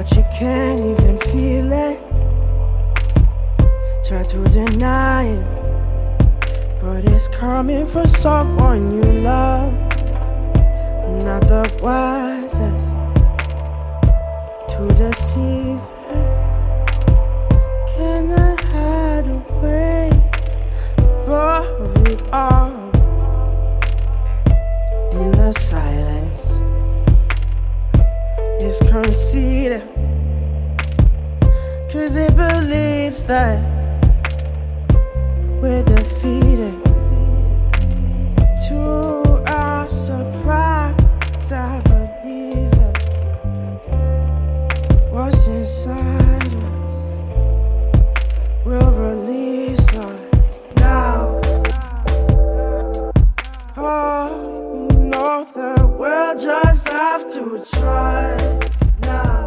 but you can't even feel it. Try to deny it, but it's coming from someone you love. Not the wisest to deceive her. Can I hide away above it all? In the silence, it's conceited, 'cause it believes that we're defeated. To our surprise, I believe that what's inside us will release us now. Oh, you know that we'll just have to trust now.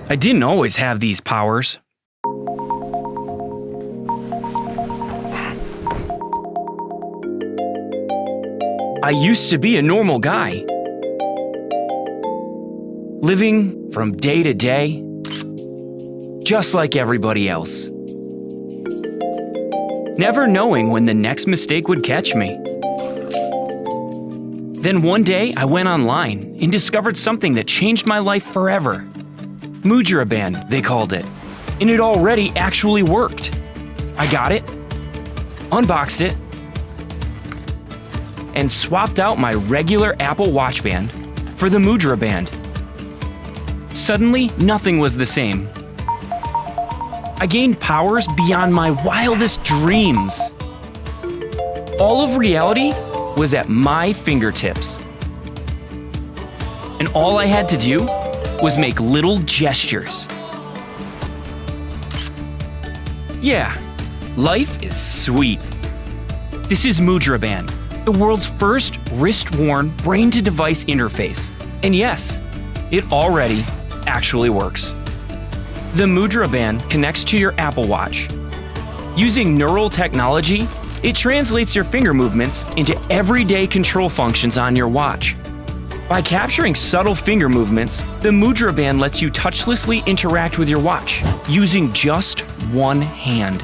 I didn't always have these powers. I used to be a normal guy, living from day to day, just like everybody else, never knowing when the next mistake would catch me. Then one day, I went online and discovered something that changed my life forever. Mudra Band, they called it, and it already actually worked. I got it, unboxed it, and swapped out my regular Apple Watch band for the Mudra Band. Suddenly, nothing was the same. I gained powers beyond my wildest dreams. All of reality was at my fingertips. And all I had to do was make little gestures. Yeah, life is sweet. This is Mudra Band, the world's first wrist-worn brain-to-device interface. And yes, it already actually works. The Mudra Band connects to your Apple Watch. Using neural technology, it translates your finger movements into everyday control functions on your watch. By capturing subtle finger movements, the Mudra Band lets you touchlessly interact with your watch using just one hand.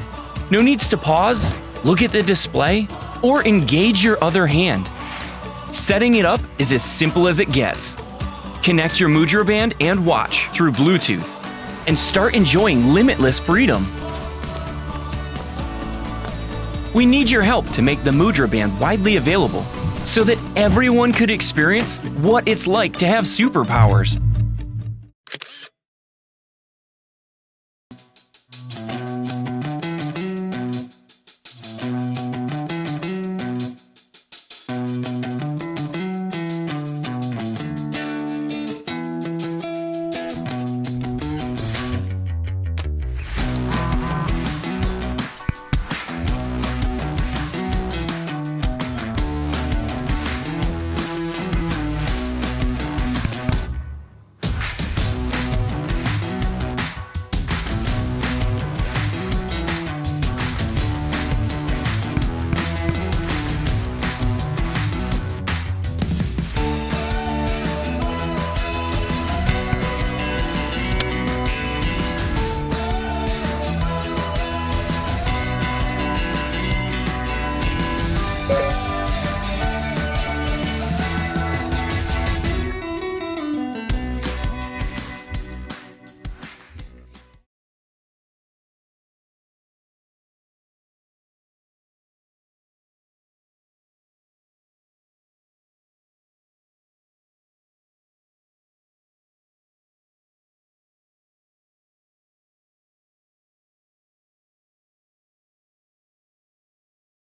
No needs to pause, look at the display, or engage your other hand. Setting it up is as simple as it gets. Connect your Mudra Band and watch through Bluetooth and start enjoying limitless freedom. We need your help to make the Mudra Band widely available so that everyone could experience what it's like to have superpowers.